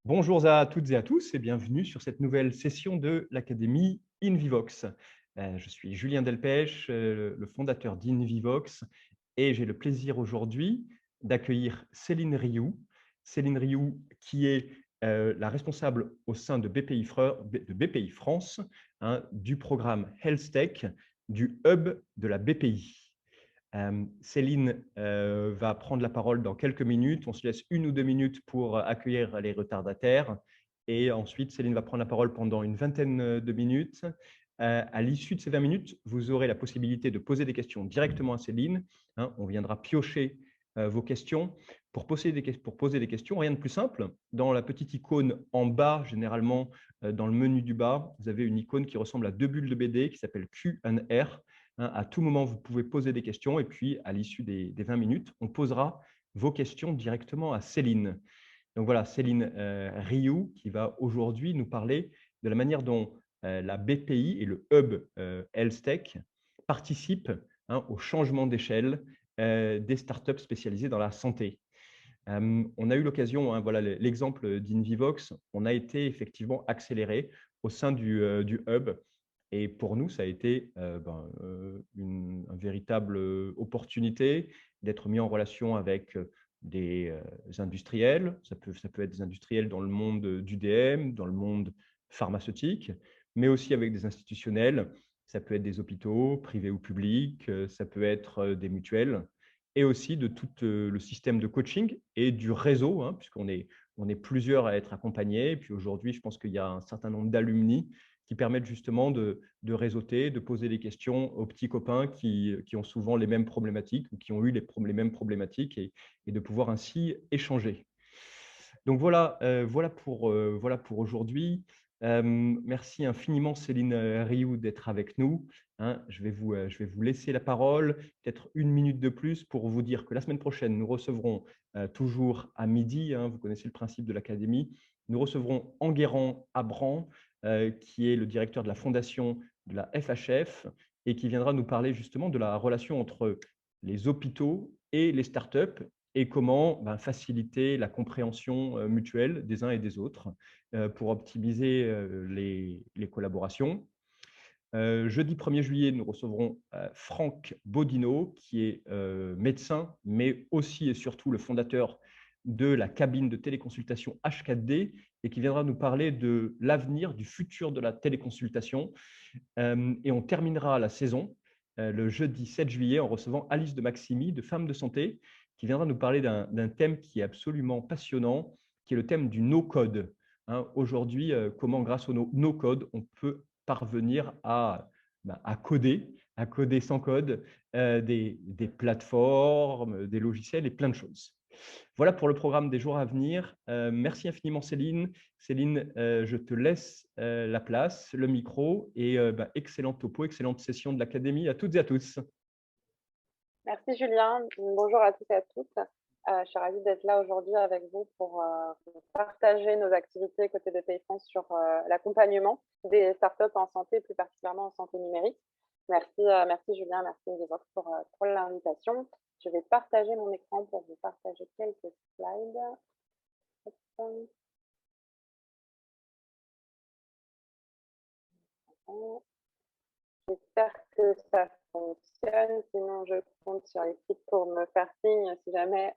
Bonjour à toutes et à tous et bienvenue sur cette nouvelle session de l'Académie InVivox. Je suis Julien Delpech, le fondateur d'InVivox, et j'ai le plaisir aujourd'hui d'accueillir Céline Rioux. Céline Rioux qui est la responsable au sein de BPI France, hein, du programme HealthTech, du hub de la BPI. Céline va prendre la parole dans quelques minutes. On se laisse 1 ou 2 minutes pour accueillir les retardataires. Et ensuite, Céline va prendre la parole pendant une vingtaine de minutes. À l'issue de ces 20 minutes, vous aurez la possibilité de poser des questions directement à Céline. Hein, on viendra piocher vos questions. Pour poser des questions, rien de plus simple. Dans la petite icône en bas, généralement dans le menu du bas, vous avez une icône qui ressemble à 2 bulles de BD qui s'appelle Q&R. À tout moment, vous pouvez poser des questions et puis, à l'issue des 20 minutes, on posera vos questions directement à Céline. Donc voilà, Céline Rioux qui va aujourd'hui nous parler de la manière dont la BPI et le hub HealthTech participent, hein, au changement d'échelle des startups spécialisées dans la santé. On a eu l'occasion, hein, voilà l'exemple d'InVivox, on a été effectivement accéléré au sein du hub. Et pour nous, ça a été une véritable opportunité d'être mis en relation avec des industriels. Ça peut être des industriels dans le monde du DM, dans le monde pharmaceutique, mais aussi avec des institutionnels. Ça peut être des hôpitaux, privés ou publics, ça peut être des mutuelles, et aussi de tout le système de coaching et du réseau, hein, puisqu'on est plusieurs à être accompagnés. Et puis aujourd'hui, je pense qu'il y a un certain nombre d'alumni qui permettent justement de réseauter, de poser des questions aux petits copains qui ont souvent les mêmes problématiques ou qui ont eu les mêmes problématiques, et de pouvoir ainsi échanger. Donc voilà, voilà pour aujourd'hui. Merci infiniment Céline Rioux d'être avec nous. Hein, je vais vous laisser la parole, peut-être 1 minute de plus pour vous dire que la semaine prochaine, nous recevrons toujours à midi, hein, vous connaissez le principe de l'académie, nous recevrons Enguerrand Abran, qui est le directeur de la fondation de la FHF et qui viendra nous parler justement de la relation entre les hôpitaux et les startups et comment faciliter la compréhension mutuelle des uns et des autres pour optimiser les collaborations. Jeudi 1er juillet, nous recevrons Franck Bodino, qui est médecin, mais aussi et surtout le fondateur de la cabine de téléconsultation H4D et qui viendra nous parler de l'avenir, du futur de la téléconsultation. Et on terminera la saison le jeudi 7 juillet en recevant Alice de Maximi de Femmes de Santé, qui viendra nous parler d'un thème qui est absolument passionnant, qui est le thème du no-code. Hein, aujourd'hui, comment grâce au no-code, on peut parvenir à coder sans code des plateformes, des logiciels et plein de choses. Voilà pour le programme des jours à venir. Merci infiniment Céline. Céline, je te laisse la place, le micro, et excellente topo, excellente session de l'Académie à toutes et à tous. Merci Julien, bonjour à tous et à toutes. Je suis ravie d'être là aujourd'hui avec vous pour partager nos activités côté BPI France sur l'accompagnement des startups en santé, plus particulièrement en santé numérique. Merci Julien, merci Invivox pour l'invitation. Je vais partager mon écran pour vous partager quelques slides. J'espère que ça fonctionne, sinon je compte sur l'équipe pour me faire signe si jamais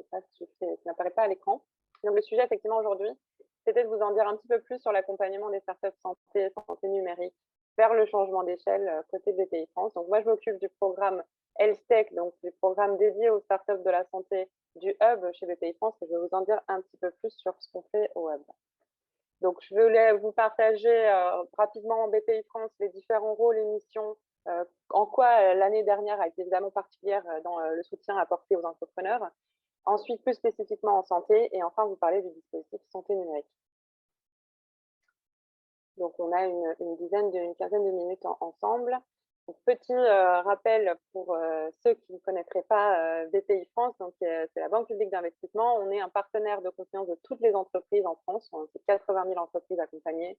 ça n'apparaît pas à l'écran. Donc le sujet effectivement aujourd'hui, c'était de vous en dire un petit peu plus sur l'accompagnement des startups santé numérique vers le changement d'échelle côté BPI France. Donc moi je m'occupe du programme HealthTech, donc du programme dédié aux startups de la santé du Hub chez BPI France, et je vais vous en dire un petit peu plus sur ce qu'on fait au Hub. Donc, je voulais vous partager rapidement en BPI France les différents rôles et missions, en quoi l'année dernière a été évidemment particulière dans le soutien apporté aux entrepreneurs. Ensuite, plus spécifiquement en santé, et enfin, vous parler du dispositif santé numérique. Donc, on a une quinzaine de minutes ensemble. Donc, petit rappel pour ceux qui ne connaîtraient pas BPI France, c'est la Banque publique d'investissement. On est un partenaire de confiance de toutes les entreprises en France. On a 80 000 entreprises accompagnées,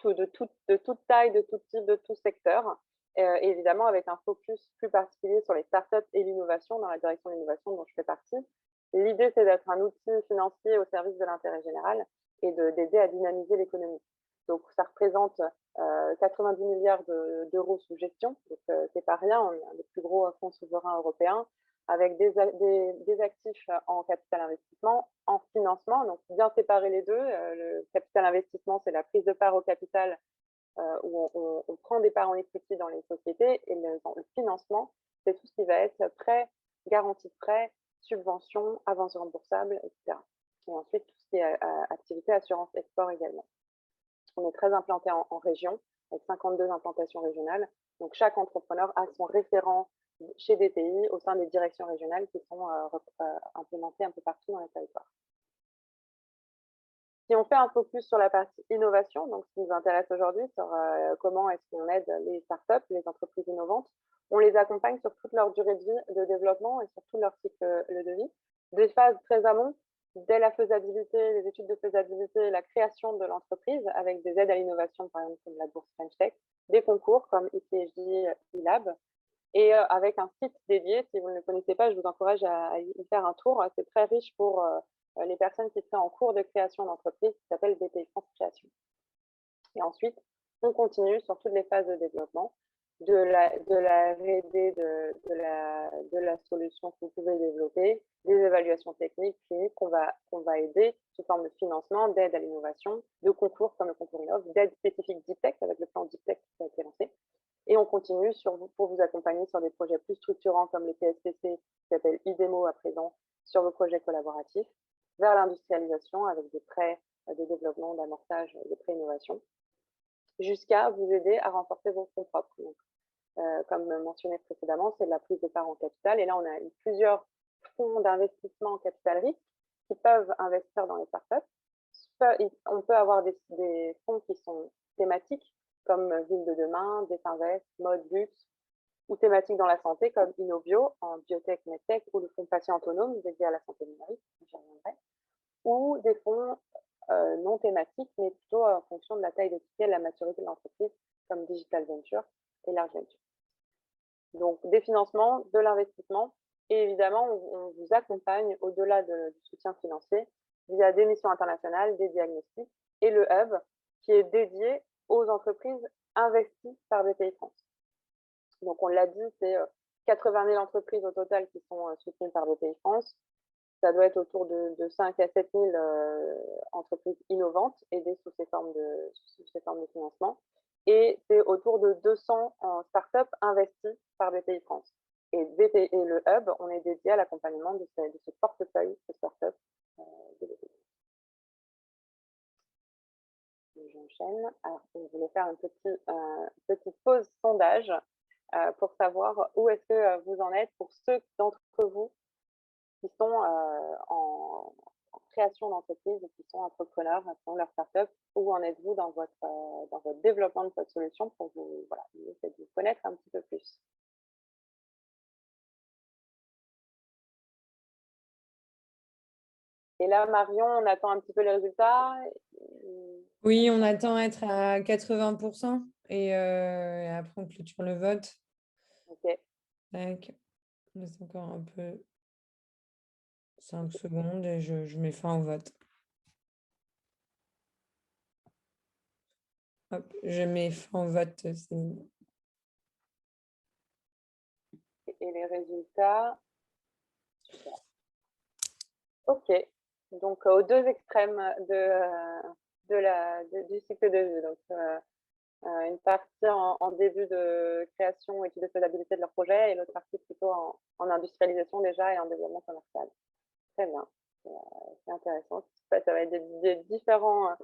de toute taille, de tout type, de tout secteur. Et évidemment, avec un focus plus particulier sur les startups et l'innovation, dans la direction de l'innovation dont je fais partie. L'idée, c'est d'être un outil financier au service de l'intérêt général et d'aider à dynamiser l'économie. Donc, ça représente 90 milliards d'euros sous gestion, donc c'est pas rien, on est un des plus gros fonds souverains européens, avec des actifs en capital investissement, en financement, donc bien séparer les deux. Le capital investissement, c'est la prise de part au capital où on prend des parts en equity dans les sociétés, et le financement, c'est tout ce qui va être prêt, garantie de prêt, subvention, avance remboursable, etc. Et ensuite, tout ce qui est activité, assurance, export également. On est très implanté en région, avec 52 implantations régionales. Donc, chaque entrepreneur a son référent chez DTI au sein des directions régionales qui sont implémentées un peu partout dans les territoires. Si on fait un focus sur la partie innovation, donc ce qui nous intéresse aujourd'hui, sur comment est-ce qu'on aide les startups, les entreprises innovantes, on les accompagne sur toute leur durée de vie de développement et sur tout leur cycle de vie. Des phases très amont, dès la faisabilité, les études de faisabilité, la création de l'entreprise avec des aides à l'innovation, par exemple comme la bourse French Tech, des concours comme IPHD, eLab, et avec un site dédié. Si vous ne le connaissez pas, je vous encourage à y faire un tour. C'est très riche pour les personnes qui seraient en cours de création d'entreprise, qui s'appelle DTI France Création. Et ensuite, on continue sur toutes les phases de développement, de la R&D, de la solution que vous pouvez développer, des évaluations techniques, cliniques qu'on va aider sous forme de financement, d'aide à l'innovation, de concours comme le concours Innov, d'aide spécifique Deep Tech avec le plan Deep Tech qui a été lancé. Et on continue pour vous accompagner sur des projets plus structurants comme les PSPC, qui s'appellent IDEMO à présent, sur vos projets collaboratifs, vers l'industrialisation avec des prêts de développement, d'amorçage, de pré-innovation, jusqu'à vous aider à renforcer vos fonds propres. Donc, comme mentionné précédemment, c'est de la prise de part en capital. Et là, on a plusieurs fonds d'investissement en capital risque qui peuvent investir dans les startups. On peut avoir des fonds qui sont thématiques, comme Ville de demain, Desinvest, Mode Luxe, ou thématiques dans la santé, comme Innovio, en biotech, medtech, ou le fonds patient autonome dédié à la santé numérique, j'y reviendrai, ou des fonds non thématiques, mais plutôt en fonction de la taille de ticket et de la maturité de l'entreprise, comme Digital Venture et Large Venture. Donc, des financements, de l'investissement, et évidemment, on vous accompagne au-delà du soutien financier via des missions internationales, des diagnostics, et le hub qui est dédié aux entreprises investies par BPI France. Donc, on l'a dit, c'est 80 000 entreprises au total qui sont soutenues par BPI France. Ça doit être autour de 5 à 7 000 entreprises innovantes aidées sous ces formes de financement. Et c'est autour de 200 startups investies par BPI France. Et le hub, on est dédié à l'accompagnement de ce portefeuille de startups de BPI. J'enchaîne. Alors, on voulait faire une petite pause sondage pour savoir où est-ce que vous en êtes pour ceux d'entre vous qui sont en création d'entreprise, qui sont entrepreneurs, qui ont leur startup. Où en êtes-vous dans votre développement de votre solution pour vous connaître un petit peu plus? Et là, Marion, on attend un petit peu les résultats. Oui, on attend être à 80% et après on clôture le vote. Ok. Tac. On laisse encore un peu 5 secondes et je mets fin au vote. Hop, je mets fin au vote. Et les résultats. Super. Ok. Donc, aux deux extrêmes du cycle de vie. Donc, une partie en début de création, étude de faisabilité de leur projet, et l'autre partie plutôt en industrialisation déjà et en développement commercial. Très bien, c'est intéressant. Ça va être des différents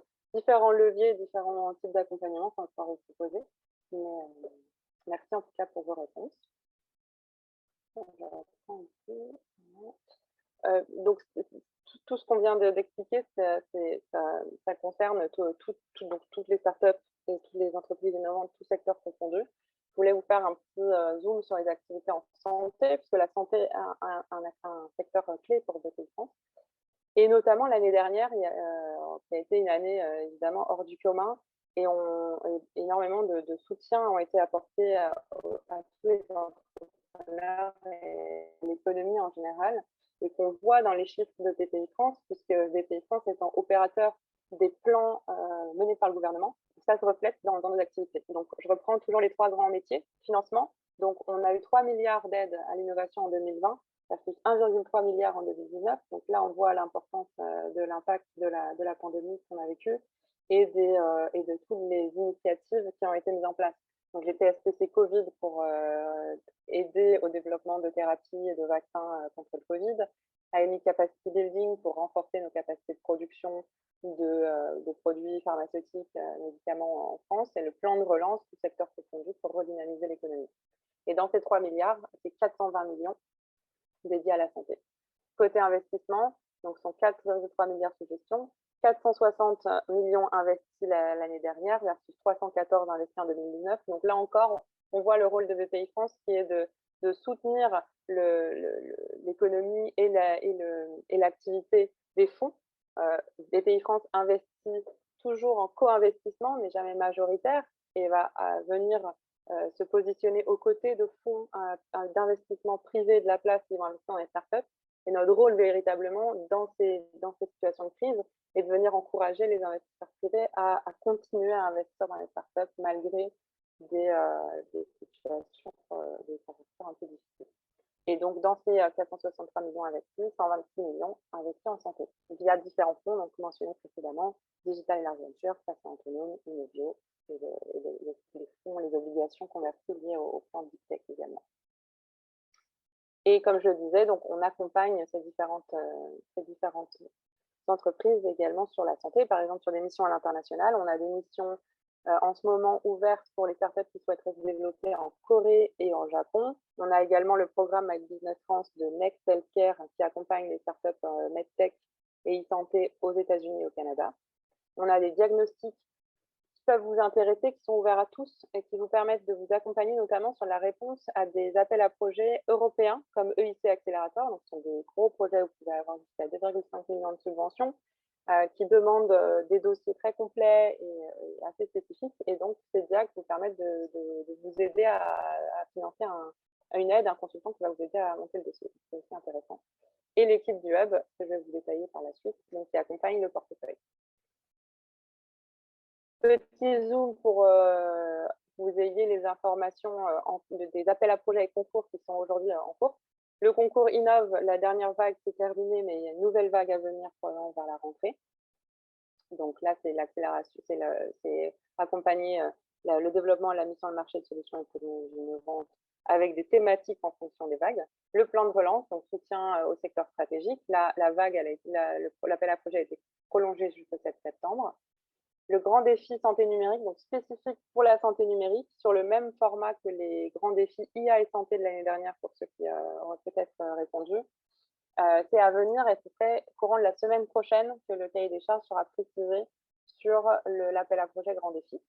leviers, différents types d'accompagnement qu'on va pouvoir vous proposer. Mais, merci en tout cas pour vos réponses. Donc, tout ce qu'on vient d'expliquer, ça concerne toutes les startups et toutes les entreprises innovantes, tout secteur confondu. Je voulais vous faire un petit zoom sur les activités en santé, puisque la santé est un secteur clé pour BPI France. Et notamment l'année dernière, qui a été une année évidemment hors du commun, et énormément de soutiens ont été apportés à tous les entrepreneurs et l'économie en général, et qu'on voit dans les chiffres de BPI France, puisque BPI France étant opérateur des plans menés par le gouvernement. Ça se reflète dans nos activités. Donc, je reprends toujours les 3 grands métiers. Financement, donc on a eu 3 milliards d'aides à l'innovation en 2020, versus 1,3 milliard en 2019. Donc là, on voit l'importance de l'impact de la pandémie qu'on a vécue et de toutes les initiatives qui ont été mises en place. Donc les TSPC Covid pour aider au développement de thérapies et de vaccins contre le Covid, AMI Capacity Building pour renforcer nos capacités de production de produits pharmaceutiques, médicaments en France, et le plan de relance du secteur confondu pour redynamiser l'économie. Et dans ces 3 milliards, c'est 420 millions dédiés à la santé. Côté investissement, donc sont 4,3 milliards sous gestion, 460 millions investis l'année dernière versus 314 investis en 2019. Donc là encore, on voit le rôle de BPI France qui est de soutenir l'économie et l'activité des fonds. BPI France investit toujours en co-investissement, mais jamais majoritaire, et va venir se positionner aux côtés de fonds d'investissement privés de la place qui vont investir dans les startups. Et notre rôle véritablement dans ces situations de crise est de venir encourager les investisseurs privés à continuer à investir dans les startups malgré des situations un peu difficiles. Et donc, dans ces 463 millions investis, 126 millions investis en santé, via différents fonds, donc mentionnés précédemment, Digital Large Venture, Patient Autonome, Innovio, et les fonds, les obligations converties liées au plan de Big Tech également. Et comme je le disais, donc on accompagne ces différentes entreprises également sur la santé, par exemple sur des missions à l'international. On a des missions en ce moment ouvertes pour les startups qui souhaiteraient se développer en Corée et en Japon. On a également le programme avec Business France de Next Healthcare qui accompagne les startups MedTech et e-santé aux États-Unis et au Canada. On a des diagnostics qui peuvent vous intéresser, qui sont ouverts à tous et qui vous permettent de vous accompagner notamment sur la réponse à des appels à projets européens comme EIC Accelerator. Donc, ce sont des gros projets où vous pouvez avoir jusqu'à 2,5 millions de subventions qui demandent des dossiers très complets et assez spécifiques. Et donc, ces diags vous permettent de vous aider à financer une aide, un consultant qui va vous aider à monter le dossier. C'est aussi intéressant. Et l'équipe du Hub, que je vais vous détailler par la suite, donc, qui accompagne le portefeuille. Petit zoom pour vous ayez les informations des appels à projets et concours qui sont aujourd'hui en cours. Le concours Innov, la dernière vague s'est terminée, mais il y a une nouvelle vague à venir probablement vers la rentrée. Donc là, c'est l'accélération, c'est accompagner le développement et la mise sur le marché de solutions économiques innovantes avec des thématiques en fonction des vagues. Le plan de relance, donc soutien au secteur stratégique. La vague, l'appel à projet a été prolongé jusqu'au 7 septembre. Le grand défi santé numérique, donc spécifique pour la santé numérique, sur le même format que les grands défis IA et santé de l'année dernière, pour ceux qui auraient peut-être répondu. C'est à venir et ce serait courant de la semaine prochaine que le cahier des charges sera précisé sur l'appel à projet grand défi.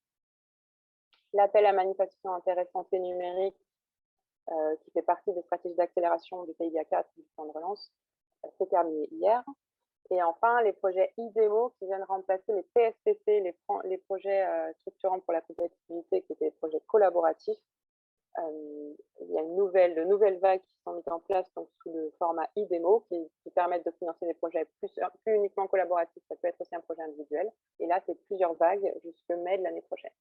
L'appel à manifestation d'intérêt santé numérique, qui fait partie des stratégies d'accélération du PIA 4 du plan de relance, s'est terminé hier. Et enfin, les projets IDEMO qui viennent remplacer les PSPC, les projets structurants pour la compétitivité, qui étaient des projets collaboratifs. Il y a de nouvelles vagues qui sont mises en place donc, sous le format IDEMO qui permettent de financer des projets plus uniquement collaboratifs. Ça peut être aussi un projet individuel. Et là, c'est plusieurs vagues jusqu'au mai de l'année prochaine.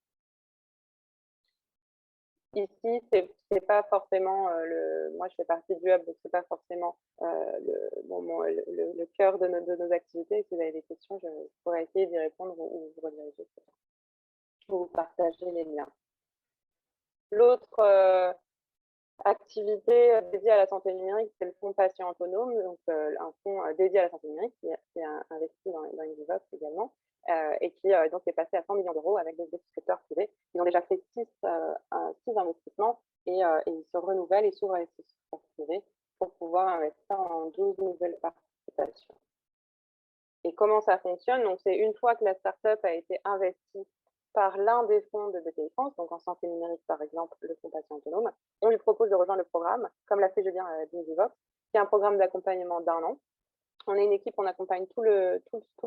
Ici, c'est pas forcément moi je fais partie du Hub, donc c'est pas forcément le cœur de nos activités. Si vous avez des questions, je pourrais essayer d'y répondre ou vous rediriger ou vous partager les liens. L'autre activité dédiée à la santé numérique, c'est le fonds Patient Autonome, donc un fonds dédié à la santé numérique qui est investi dans Invivox également. Et qui donc est passé à 100 millions d'euros avec des souscripteurs privés. Ils ont déjà fait 6 investissements et ils se renouvellent et s'ouvrent à les souscripteurs privés pour pouvoir investir en 12 nouvelles participations. Et comment ça fonctionne? Donc, c'est une fois que la startup a été investie par l'un des fonds de BPI France, donc en santé numérique par exemple, le fonds Patient Autonome, on lui propose de rejoindre le programme, comme l'a fait Julien d'Invivox, qui est un programme d'accompagnement d'1 an. On est une équipe, on accompagne tout le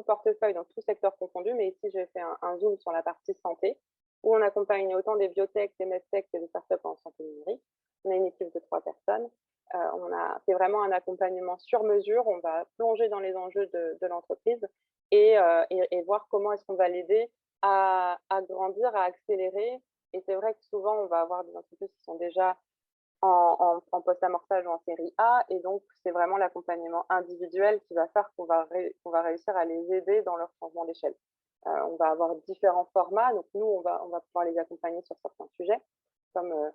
portefeuille dans tout secteur confondu, mais ici, j'ai fait un zoom sur la partie santé, où on accompagne autant des biotech, des medtech que des startups en santé numérique. On a une équipe de 3 personnes. C'est vraiment un accompagnement sur mesure. On va plonger dans les enjeux de l'entreprise et voir comment est-ce qu'on va l'aider à grandir, à accélérer. Et c'est vrai que souvent, on va avoir des entreprises qui sont déjà en post-amorçage ou en série A. Et donc, c'est vraiment l'accompagnement individuel qui va faire qu'on va réussir à les aider dans leur changement d'échelle. On va avoir différents formats. Donc, nous, on va pouvoir les accompagner sur certains sujets, comme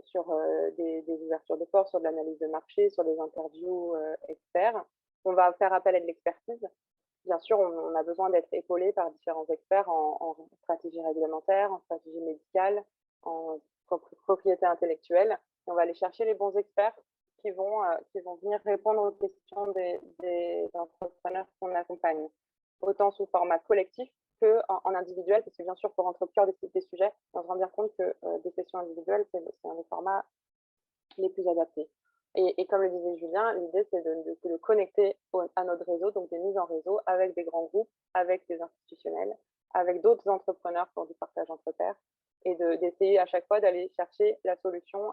sur des ouvertures de ports, sur de l'analyse de marché, sur des interviews experts. On va faire appel à de l'expertise. Bien sûr, on a besoin d'être épaulé par différents experts en stratégie réglementaire, en stratégie médicale, en propriété intellectuelle. Et on va aller chercher les bons experts qui vont venir répondre aux questions des entrepreneurs qu'on accompagne, autant sous format collectif qu'en individuel, parce que bien sûr, pour rentrer au cœur des sujets, on se rend bien compte que des sessions individuelles, c'est un des formats les plus adaptés. Et comme le disait Julien, l'idée, c'est de connecter à notre réseau, donc des mises en réseau avec des grands groupes, avec des institutionnels, avec d'autres entrepreneurs pour du partage entre pairs, et d'essayer à chaque fois d'aller chercher la solution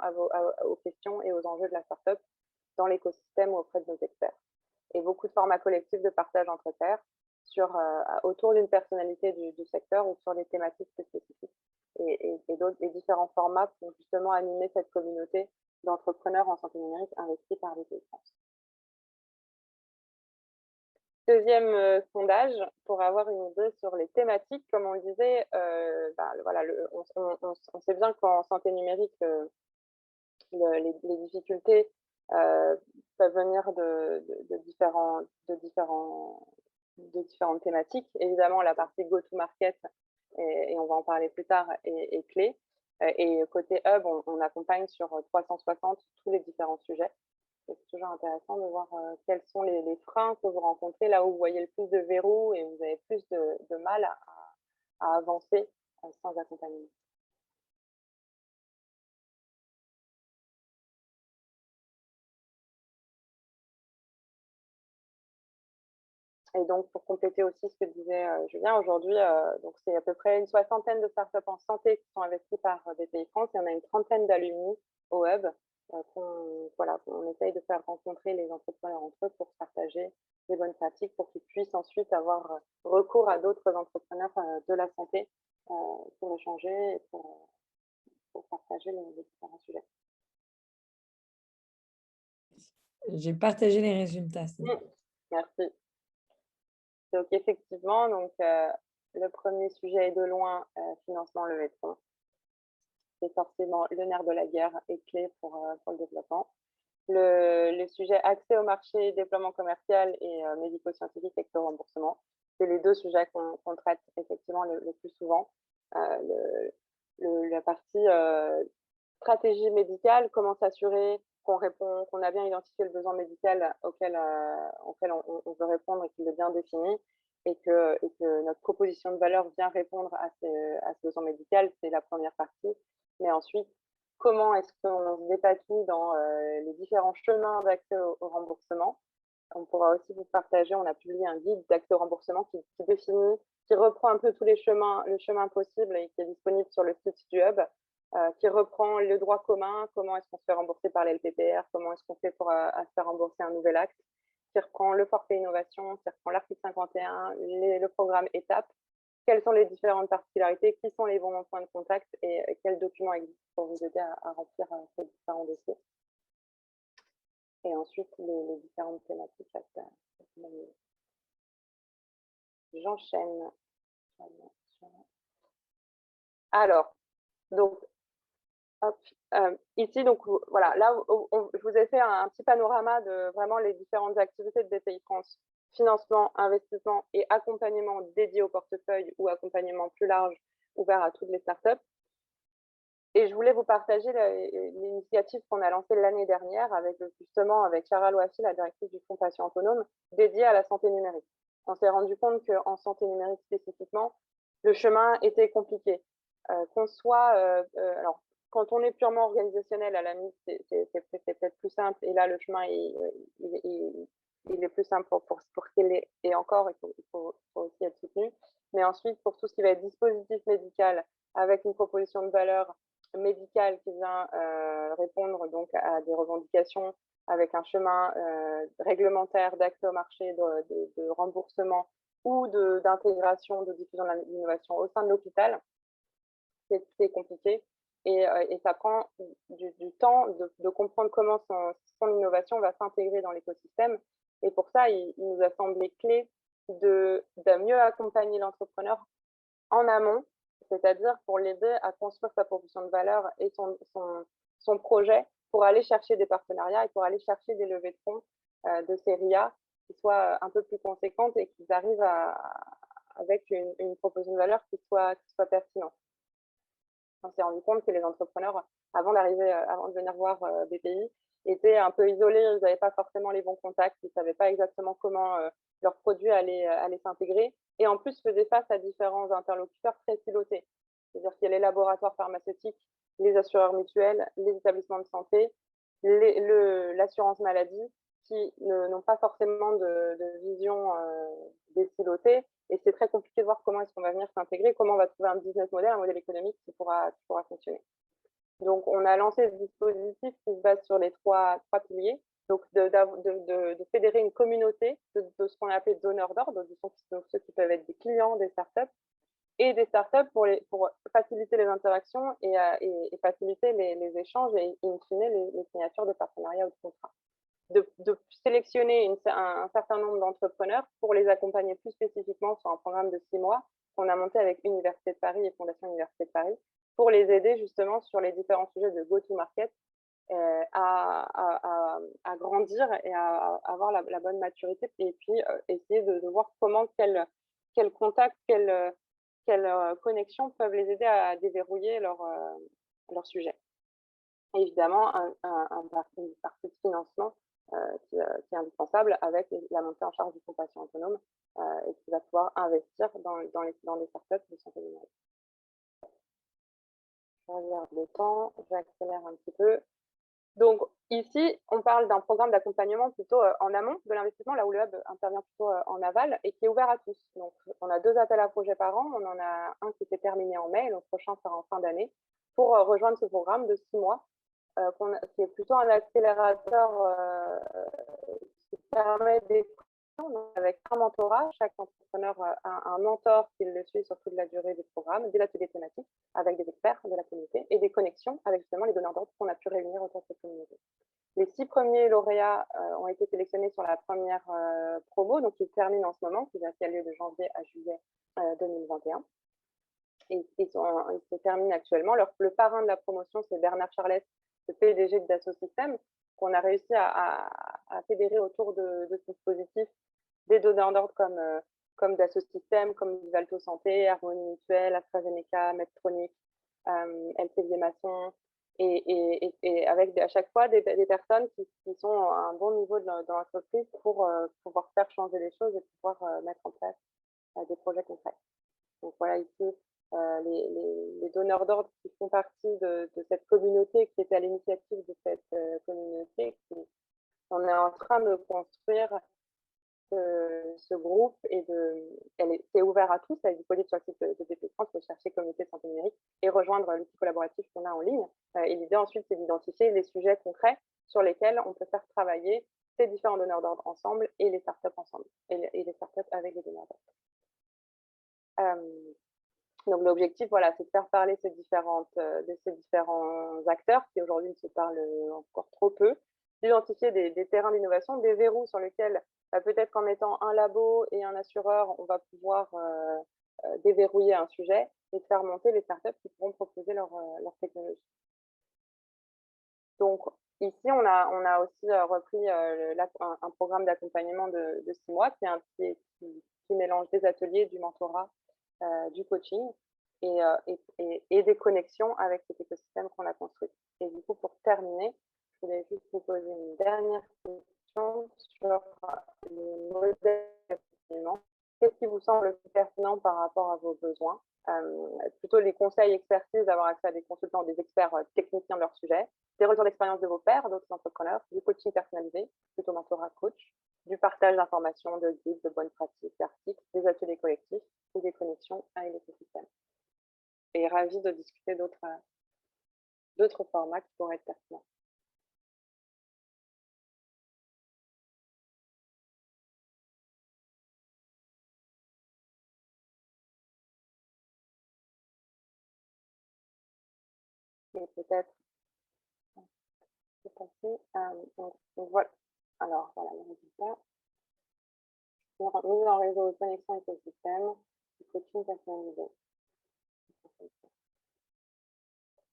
aux questions et aux enjeux de la startup dans l'écosystème ou auprès de nos experts. Et beaucoup de formats collectifs de partage entre pairs autour d'une personnalité du secteur ou sur des thématiques spécifiques. Et différents formats pour justement animer cette communauté d'entrepreneurs en santé numérique investis par BPI France. Deuxième sondage, pour avoir une idée sur les thématiques, comme on le disait, voilà, on sait bien qu'en santé numérique, les difficultés peuvent venir de différentes thématiques. Évidemment, la partie go-to-market, et on va en parler plus tard, est clé. Et côté hub, on accompagne sur 360 tous les différents sujets. C'est toujours intéressant de voir quels sont les freins que vous rencontrez, là où vous voyez le plus de verrous et vous avez plus de mal à avancer sans accompagnement. Et donc, pour compléter aussi ce que disait Julien, aujourd'hui, c'est à peu près une soixantaine de startups en santé qui sont investies par BPI France. Il y en a une trentaine d'alumni au hub qu'on essaye de faire rencontrer les entrepreneurs entre eux pour partager les bonnes pratiques, pour qu'ils puissent ensuite avoir recours à d'autres entrepreneurs de la santé pour échanger et pour partager les différents sujets. J'ai partagé les résultats. Merci. Donc, effectivement, le premier sujet est de loin financement levée de fonds. C'est forcément le nerf de la guerre et clé pour le développement. Le sujet accès au marché, déploiement commercial et médico-scientifique avec le remboursement, c'est les deux sujets qu'on traite effectivement le plus souvent. La partie stratégie médicale, comment s'assurer qu'on a bien identifié le besoin médical auquel on veut répondre et qu'il est bien défini, et que notre proposition de valeur vient répondre à ce besoin médical, c'est la première partie. Mais ensuite, comment est-ce qu'on se dépatouille dans les différents chemins d'accès au remboursement. On pourra aussi vous partager, on a publié un guide d'accès au remboursement qui définit, qui reprend un peu tous le chemin possible et qui est disponible sur le site du Hub, qui reprend le droit commun, comment est-ce qu'on se fait rembourser par l'LPPR, comment est-ce qu'on fait pour se faire rembourser un nouvel acte, qui reprend le forfait innovation, qui reprend l'article 51, le programme étape, quelles sont les différentes particularités, qui sont les bons points de contact et quels documents existent pour vous aider à remplir ces différents dossiers. Et ensuite, les différentes thématiques. J'enchaîne. Alors, donc, hop, ici, donc voilà, là, je vous ai fait un petit panorama de vraiment les différentes activités de BPI France. Financement, investissement et accompagnement dédié au portefeuille ou accompagnement plus large ouvert à toutes les startups. Et je voulais vous partager l'initiative qu'on a lancée l'année dernière avec Chara Louafi, la directrice du Fonds Patient Autonome, dédié à la santé numérique. On s'est rendu compte qu'en santé numérique spécifiquement, le chemin était compliqué. Alors, quand on est purement organisationnel, à la limite, c'est peut-être plus simple. Et là, le chemin, il est plus simple pour qu'il l'ait. Et encore, il faut aussi être soutenu. Mais ensuite, pour tout ce qui va être dispositif médical, avec une proposition de valeur médical qui vient répondre donc à des revendications avec un chemin réglementaire d'accès au marché, de remboursement ou d'intégration, de diffusion de l'innovation au sein de l'hôpital, c'est compliqué. Et ça prend du temps de comprendre comment son innovation va s'intégrer dans l'écosystème. Et pour ça, il nous a semblé clé de mieux accompagner l'entrepreneur en amont, c'est-à-dire pour l'aider à construire sa proposition de valeur et son projet pour aller chercher des partenariats et pour aller chercher des levées de fonds de série A qui soient un peu plus conséquentes et qu'ils arrivent avec une proposition de valeur qui soit pertinente. On s'est rendu compte que les entrepreneurs, avant de venir voir BPI, étaient un peu isolés, ils n'avaient pas forcément les bons contacts, ils ne savaient pas exactement comment leurs produits allaient s'intégrer, et en plus faisaient face à différents interlocuteurs très silotés. C'est-à-dire qu'il y a les laboratoires pharmaceutiques, les assureurs mutuels, les établissements de santé, l'assurance maladie, qui n'ont pas forcément de vision désilotée. Et c'est très compliqué de voir comment est-ce qu'on va venir s'intégrer, comment on va trouver un business model, un modèle économique qui pourra fonctionner. Donc, on a lancé ce dispositif qui se base sur les trois piliers. Donc, de fédérer une communauté de ce qu'on a appelé donneurs d'ordre, ceux qui peuvent être des clients des startups, et des startups pour faciliter les interactions et faciliter les échanges et, in fine, les signatures de partenariats ou de contrats. De sélectionner un certain nombre d'entrepreneurs pour les accompagner plus spécifiquement sur un programme de 6 mois qu'on a monté avec Université de Paris et Fondation Université de Paris pour les aider justement sur les différents sujets de go-to-market à grandir et à avoir la bonne maturité et puis essayer de voir comment, quel contact, quelles connexions peuvent les aider à déverrouiller leur sujet. Et évidemment, une partie de financement qui est indispensable avec la montée en charge du fonds patient autonome et qui va pouvoir investir dans les startups de santé numérique. Je regarde le temps, j'accélère un petit peu. Donc ici, on parle d'un programme d'accompagnement plutôt en amont de l'investissement, là où le hub intervient plutôt en aval et qui est ouvert à tous. Donc on a 2 appels à projets par an, on en a un qui s'est terminé en mai et le prochain sera en fin d'année pour rejoindre ce programme de 6 mois. Qui est plutôt un accélérateur qui permet avec un mentorat. Chaque entrepreneur a un mentor qui le suit sur toute la durée du programme, des ateliers thématiques avec des experts de la communauté et des connexions avec justement les donneurs d'ordre qu'on a pu réunir autour de cette communauté. Les 6 premiers lauréats ont été sélectionnés sur la première promo, donc qui termine en ce moment, qui a lieu de janvier à juillet 2021. Et ils se terminent actuellement. Le parrain de la promotion, c'est Bernard Charlet, le PDG de Dassault Systèmes, qu'on a réussi à fédérer autour de ce dispositif des donneurs d'ordre comme Dassault Systèmes, comme Vivalto Santé, Harmonie Mutuelle, AstraZeneca, Medtronic, LCV Masson, et avec à chaque fois des personnes qui sont à un bon niveau dans l'entreprise pour pouvoir faire changer les choses et pouvoir mettre en place des projets concrets. Donc voilà, ici, les donneurs d'ordre qui font partie de cette communauté, qui était à l'initiative de cette communauté. On est en train de construire ce groupe et c'est ouvert à tous, elle est disponible sur le site de BP France, vous pouvez chercher communauté de santé numérique et rejoindre l'outil collaboratif qu'on a en ligne. Et l'idée ensuite, c'est d'identifier les sujets concrets sur lesquels on peut faire travailler ces différents donneurs d'ordre ensemble et les startups ensemble, et les startups avec les donneurs d'ordre. Donc l'objectif, voilà, c'est de faire parler ces différents acteurs qui aujourd'hui ne se parlent encore trop peu, d'identifier des terrains d'innovation, des verrous sur lesquels peut-être qu'en mettant un labo et un assureur, on va pouvoir déverrouiller un sujet et de faire monter les startups qui pourront proposer leur technologie. Donc ici, on a aussi repris un programme d'accompagnement de 6 mois qui mélange des ateliers, du mentorat, du coaching et des connexions avec cet écosystème qu'on a construit. Et du coup, pour terminer, je voulais juste vous poser une dernière question sur le modèle d'accompagnement. Qu'est-ce qui vous semble le plus pertinent par rapport à vos besoins? Plutôt les conseils, expertise, d'avoir accès à des consultants, des experts techniciens de leur sujet, des retours d'expérience de vos pairs, d'autres entrepreneurs, du coaching personnalisé, plutôt mentorat coach, du partage d'informations, de guides, de bonnes pratiques, d'articles, des ateliers collectifs ou des connexions avec l'écosystème. Et ravi de discuter d'autres d'autres formats qui pourraient être pertinents. Et peut-être c'est passé. Donc, voilà. Alors, voilà le résultat. Mise en réseau de connexion écosystème, coaching personnalisé.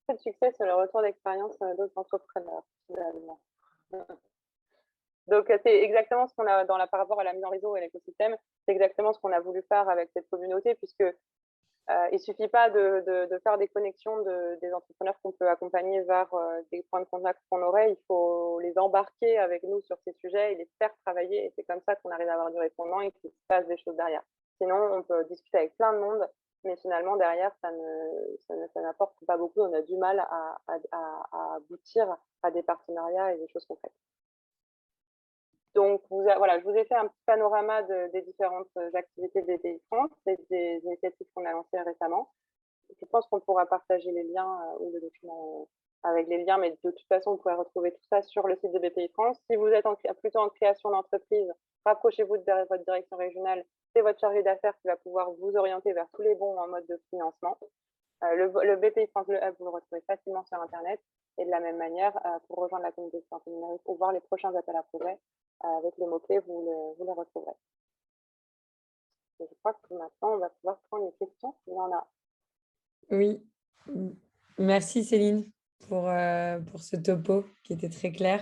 Le succès, c'est le retour d'expérience d'autres entrepreneurs, finalement. Donc, c'est exactement ce qu'on a par rapport à la mise en réseau et l'écosystème, c'est exactement ce qu'on a voulu faire avec cette communauté, puisque il ne suffit pas de faire des connexions des entrepreneurs qu'on peut accompagner vers des points de contact qu'on aurait. Il faut les embarquer avec nous sur ces sujets et les faire travailler. Et c'est comme ça qu'on arrive à avoir du répondant et qu'il se passe des choses derrière. Sinon, on peut discuter avec plein de monde, mais finalement, derrière, ça n'apporte pas beaucoup. On a du mal à aboutir à des partenariats et des choses concrètes. Donc, voilà, je vous ai fait un petit panorama des différentes activités de BPI France et des initiatives qu'on a lancées récemment. Je pense qu'on pourra partager les liens ou le document avec les liens, mais de toute façon, vous pourrez retrouver tout ça sur le site de BPI France. Si vous êtes plutôt en création d'entreprise, rapprochez-vous de votre direction régionale. C'est votre chargé d'affaires qui va pouvoir vous orienter vers tous les bons modes de financement. Le BPI France, le Hub, vous le retrouvez facilement sur Internet. Et de la même manière, pour rejoindre la communauté de santé numérique ou voir les prochains appels à projets, avec les mots-clés, vous les retrouverez. Et je crois que maintenant, on va pouvoir prendre les questions s'il y en a. Oui, merci Céline pour ce topo qui était très clair.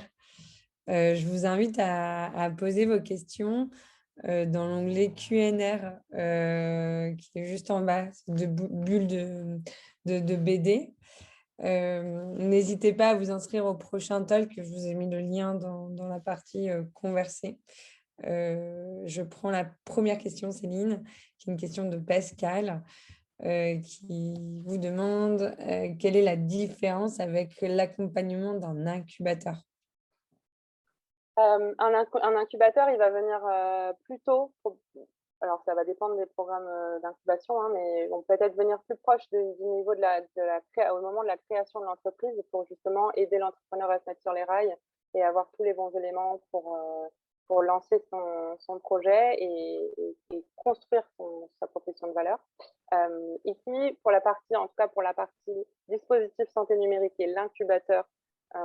Je vous invite à poser vos questions dans l'onglet Q&R qui est juste en bas, de bulle de BD. N'hésitez pas à vous inscrire au prochain talk, je vous ai mis le lien dans la partie converser. Je prends la première question, Céline, qui est une question de Pascal, qui vous demande quelle est la différence avec l'accompagnement d'un incubateur. Un incubateur, il va venir plus tôt. Alors, ça va dépendre des programmes d'incubation, hein, mais vont peut-être venir plus proche du niveau au moment de la création de l'entreprise pour justement aider l'entrepreneur à se mettre sur les rails et avoir tous les bons éléments pour lancer son projet et construire sa profession de valeur. Ici, en tout cas pour la partie dispositif santé numérique et l'incubateur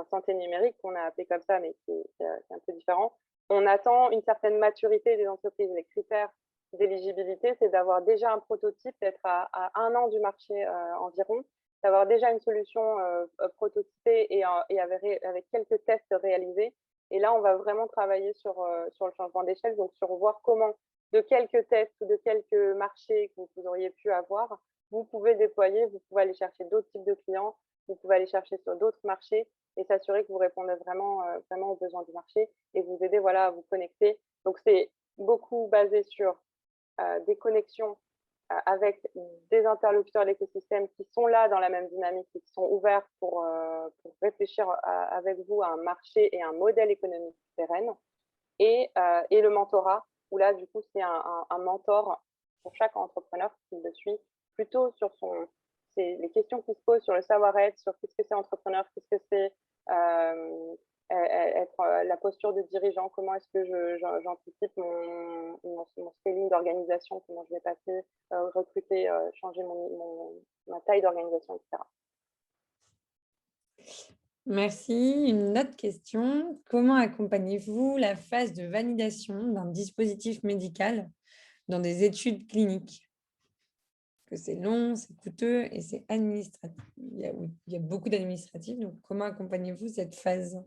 santé numérique, qu'on a appelé comme ça, mais c'est un peu différent, on attend une certaine maturité des entreprises. Les critères d'éligibilité, c'est d'avoir déjà un prototype, d'être à 1 an du marché environ, d'avoir déjà une solution prototypée et avec quelques tests réalisés. Et là, on va vraiment travailler sur le changement d'échelle, donc sur voir comment, de quelques tests ou de quelques marchés que vous auriez pu avoir, vous pouvez déployer, vous pouvez aller chercher d'autres types de clients, vous pouvez aller chercher sur d'autres marchés et s'assurer que vous répondez vraiment aux besoins du marché et vous aider à vous connecter. Donc, c'est beaucoup basé sur des connexions avec des interlocuteurs de l'écosystème qui sont là dans la même dynamique et qui sont ouverts pour réfléchir avec vous à un marché et un modèle économique pérenne. Et le mentorat, où là, du coup, c'est un mentor pour chaque entrepreneur qui le suit plutôt sur les questions qui se posent sur le savoir-être, sur qu'est-ce que c'est entrepreneur, qu'est-ce que c'est être la posture de dirigeant, comment est-ce que j'anticipe mon scaling d'organisation, comment je vais passer, recruter, changer ma taille d'organisation, etc. Merci. Une autre question. Comment accompagnez-vous la phase de validation d'un dispositif médical dans des études cliniques? Que c'est long, c'est coûteux et c'est administratif. Il y a beaucoup d'administratifs. Donc, comment accompagnez-vous cette phase?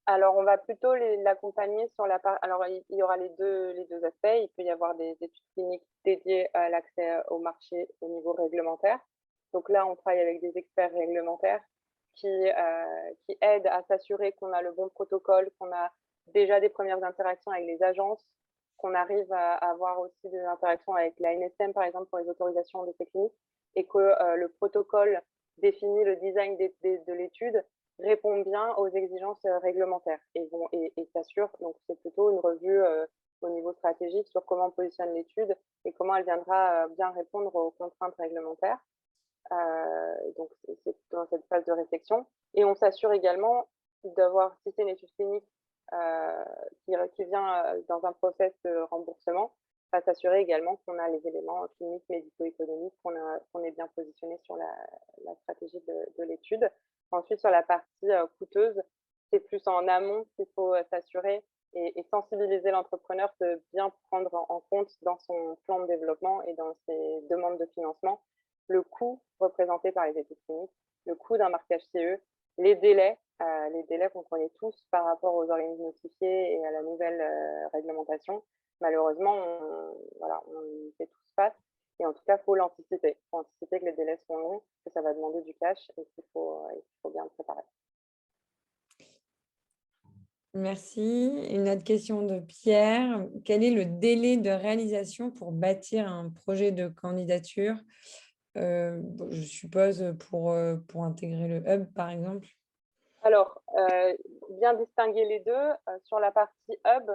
Alors, on va plutôt l'accompagner sur la part. Alors, il y aura les deux aspects. Il peut y avoir des études cliniques dédiées à l'accès au marché au niveau réglementaire. Donc là, on travaille avec des experts réglementaires qui aident à s'assurer qu'on a le bon protocole, qu'on a déjà des premières interactions avec les agences, qu'on arrive à avoir aussi des interactions avec la NSM, par exemple, pour les autorisations d'essais cliniques, et que le protocole définit le design de l'étude répond bien aux exigences réglementaires et s'assure. Donc, c'est plutôt une revue au niveau stratégique sur comment on positionne l'étude et comment elle viendra bien répondre aux contraintes réglementaires. Donc, c'est dans cette phase de réflexion. Et on s'assure également d'avoir, si c'est une étude clinique qui vient dans un process de remboursement, à s'assurer également qu'on a les éléments cliniques, médico-économiques, qu'on est bien positionné sur la stratégie de l'étude. Ensuite, sur la partie coûteuse, c'est plus en amont qu'il faut s'assurer et sensibiliser l'entrepreneur de bien prendre en compte dans son plan de développement et dans ses demandes de financement le coût représenté par les études cliniques, le coût d'un marquage CE, les délais qu'on connaît tous par rapport aux organismes notifiés et à la nouvelle réglementation. Malheureusement, on y fait tous face. Et en tout cas, il faut l'anticiper. Il faut anticiper que les délais sont longs, que ça va demander du cash et qu'il faut bien le préparer. Merci. Une autre question de Pierre. Quel est le délai de réalisation pour bâtir un projet de candidature? Je suppose pour intégrer le hub, par exemple. Alors, bien distinguer les deux. Sur la partie hub,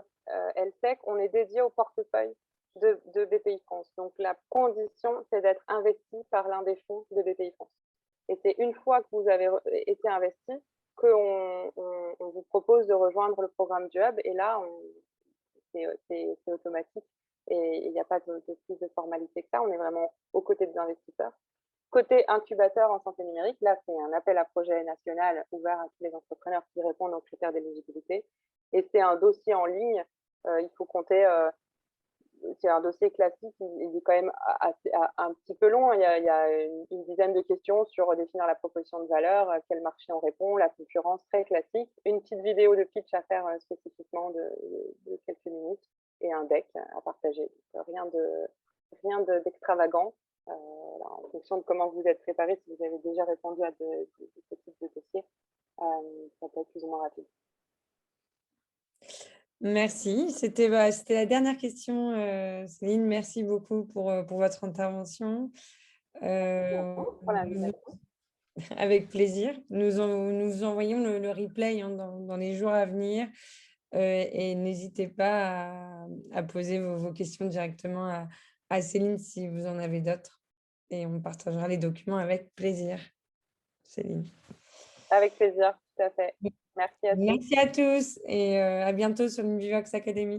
LSEC, on est dédié au portefeuille de BPI France. Donc, la condition, c'est d'être investi par l'un des fonds de BPI France. Et c'est une fois que vous avez été investi qu'on vous propose de rejoindre le programme du hub. Et là, c'est automatique et il n'y a pas de plus de formalité que ça. On est vraiment aux côtés des investisseurs. Côté incubateur en santé numérique, là, c'est un appel à projet national ouvert à tous les entrepreneurs qui répondent aux critères d'éligibilité. Et c'est un dossier en ligne. Il faut compter, c'est un dossier classique, il est quand même un petit peu long. Il y a une dizaine de questions sur définir la proposition de valeur, quel marché on répond, la concurrence, très classique. Une petite vidéo de pitch à faire spécifiquement de quelques minutes et un deck à partager. Rien d'extravagant. En fonction de comment vous êtes préparé, si vous avez déjà répondu à ce type de dossier, ça peut être plus ou moins rapide. Merci. C'était la dernière question, Céline. Merci beaucoup pour votre intervention. Avec plaisir. Nous envoyons le replay dans les jours à venir. Et n'hésitez pas à poser vos questions directement à Céline si vous en avez d'autres. Et on partagera les documents avec plaisir, Céline. Avec plaisir, tout à fait. Merci à tous. Merci à tous et à bientôt sur l'Invivox Academy.